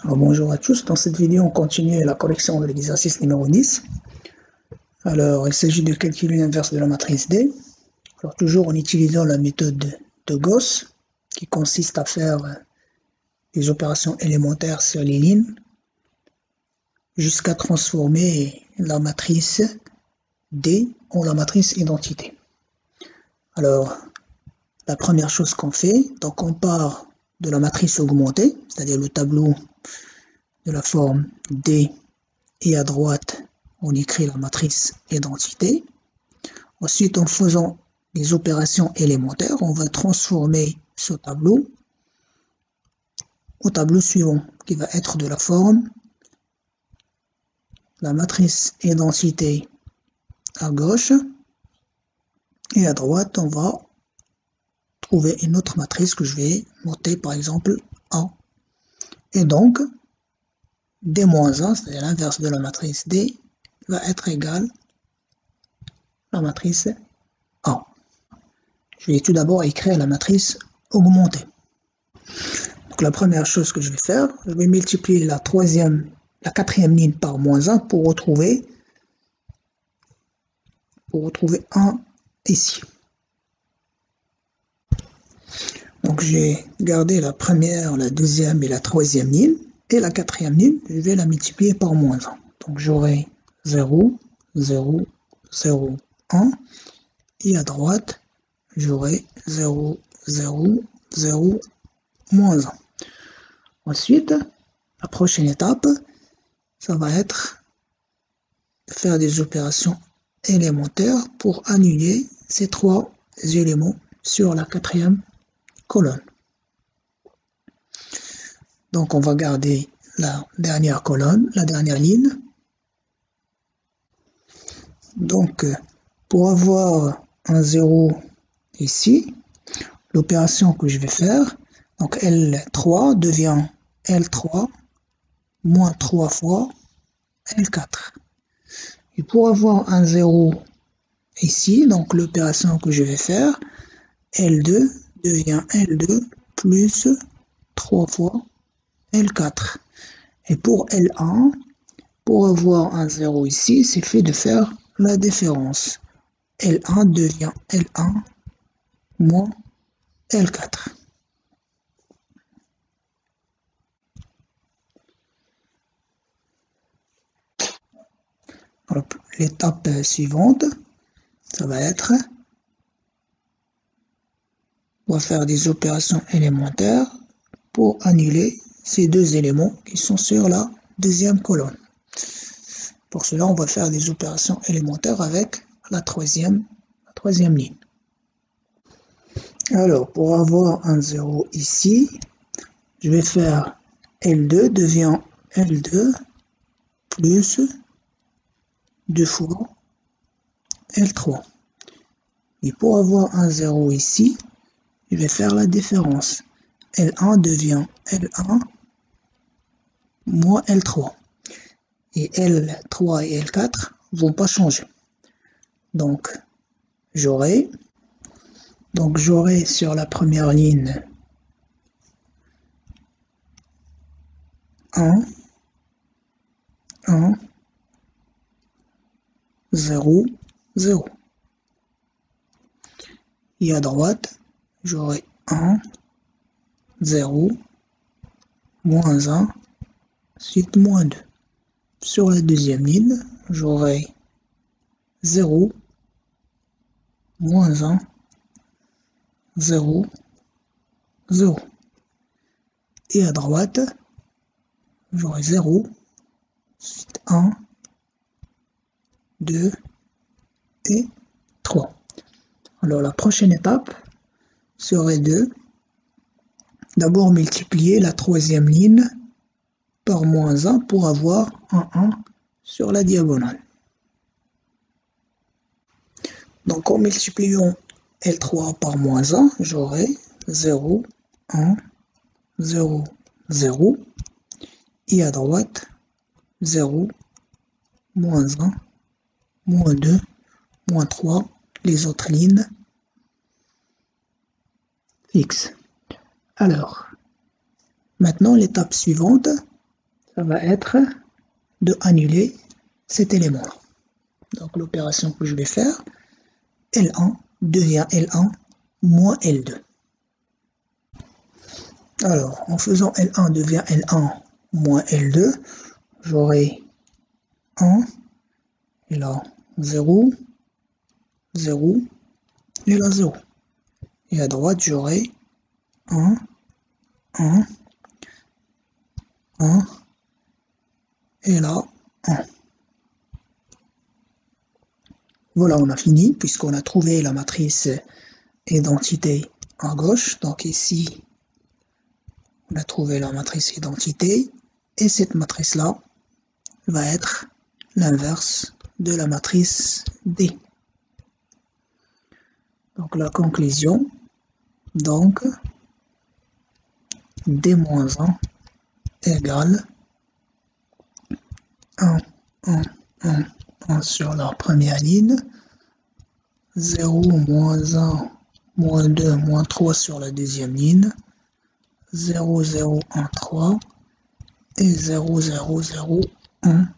Alors, bonjour à tous, dans cette vidéo on continue la correction de l'exercice numéro 10. Alors il s'agit de calculer l'inverse de la matrice D. Alors toujours en utilisant la méthode de Gauss qui consiste à faire des opérations élémentaires sur les lignes jusqu'à transformer la matrice D en la matrice identité. Alors la première chose qu'on fait, donc on part de la matrice augmentée, c'est-à-dire le tableau de la forme D, et à droite on écrit la matrice identité. Ensuite, en faisant des opérations élémentaires, on va transformer ce tableau au tableau suivant, qui va être de la forme la matrice identité à gauche, et à droite, on va trouver une autre matrice que je vais noter par exemple A. Et donc, D-1, c'est-à-dire l'inverse de la matrice D, va être égal à la matrice A. Je vais tout d'abord écrire la matrice augmentée. Donc la première chose que je vais faire, je vais multiplier la quatrième ligne par -1 pour retrouver 1 ici. Donc j'ai gardé la première, la deuxième et la troisième ligne, et la quatrième ligne, je vais la multiplier par -1. Donc j'aurai 0, 0, 0, 1, et à droite, j'aurai 0, 0, 0, -1. Ensuite, la prochaine étape, ça va être de faire des opérations élémentaires pour annuler ces trois éléments sur la quatrième colonne. Donc on va garder la dernière colonne, la dernière ligne. Donc pour avoir un 0 ici, l'opération que je vais faire, donc L3 devient L3 moins 3 fois L4. Et pour avoir un 0 ici, donc l'opération que je vais faire, L2 devient L2 plus 3 fois L4. Et pour L1, pour avoir un 0 ici, c'est fait de faire la différence. L1 devient L1 moins L4. L'étape suivante, ça va être, on va faire des opérations élémentaires pour annuler ces deux éléments qui sont sur la deuxième colonne. Pour cela, on va faire des opérations élémentaires avec la troisième ligne. Alors, pour avoir un 0 ici, je vais faire L2 devient L2 plus 2 fois L3. Et pour avoir un 0 ici, je vais faire la différence. L1 devient L1 moins L3. Et L3 et L4 ne vont pas changer. Donc, j'aurai sur la première ligne 1, 1, 0, 0. Et à droite, j'aurai 1, 0, moins 1, ensuite moins 2. Sur la deuxième ligne, j'aurai 0, moins 1, 0, 0. Et à droite, j'aurai 0, ensuite 1, 2 et 3. Alors la prochaine étape serait de d'abord multiplier la troisième ligne par -1 pour avoir un 1 sur la diagonale. Donc en multipliant L3 par -1, j'aurai 0, 1, 0, 0, et à droite 0, moins 1, moins 2, moins 3, les autres lignes fixes. Alors, maintenant l'étape suivante, ça va être de annuler cet élément-là. Donc l'opération que je vais faire, L1 devient L1 moins L2. Alors, en faisant L1 devient L1 moins L2, j'aurai 1, et là 0, 0, et là 0. Et à droite, j'aurai 1, 1, 1, et là 1. Voilà, on a fini, puisqu'on a trouvé la matrice identité à gauche. Donc ici, on a trouvé la matrice identité, et cette matrice-là va être l'inverse de la matrice D. Donc la conclusion, donc D-1 égale 1, 1, 1, 1 sur la première ligne, 0, moins 1, moins 2, moins 3 sur la deuxième ligne, 0, 0, 1, 3 et 0, 0, 0, 1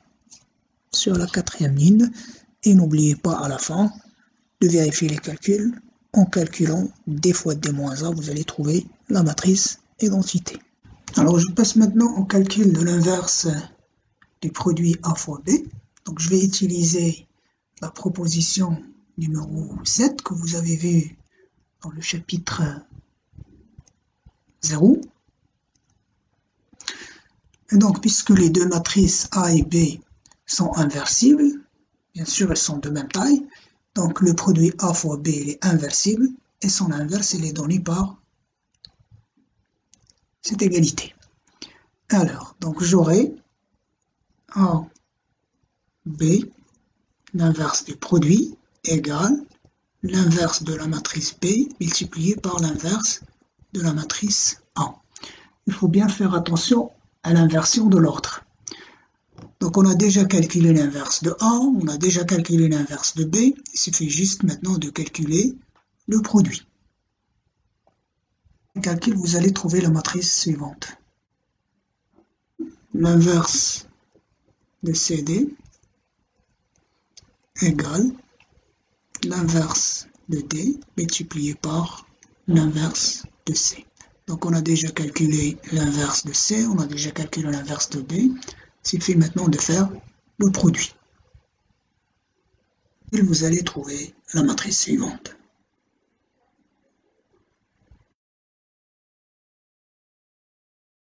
sur la quatrième ligne. Et n'oubliez pas à la fin de vérifier les calculs. En calculant D fois D-1, vous allez trouver la matrice identité. Alors je passe maintenant au calcul de l'inverse du produit A fois B. Donc je vais utiliser la proposition numéro 7 que vous avez vue dans le chapitre 0. Et donc puisque les deux matrices A et B sont inversibles, bien sûr elles sont de même taille, donc le produit A fois B il est inversible et son inverse il est donné par cette égalité. Alors, donc j'aurai A, B, l'inverse du produit égale l'inverse de la matrice B multiplié par l'inverse de la matrice A. Il faut bien faire attention à l'inversion de l'ordre. Donc on a déjà calculé l'inverse de A, on a déjà calculé l'inverse de B, il suffit juste maintenant de calculer le produit. Au calcul, vous allez trouver la matrice suivante. L'inverse de CD égale l'inverse de D multiplié par l'inverse de C. Donc on a déjà calculé l'inverse de C, on a déjà calculé l'inverse de D. Il suffit maintenant de faire le produit. Et vous allez trouver la matrice suivante.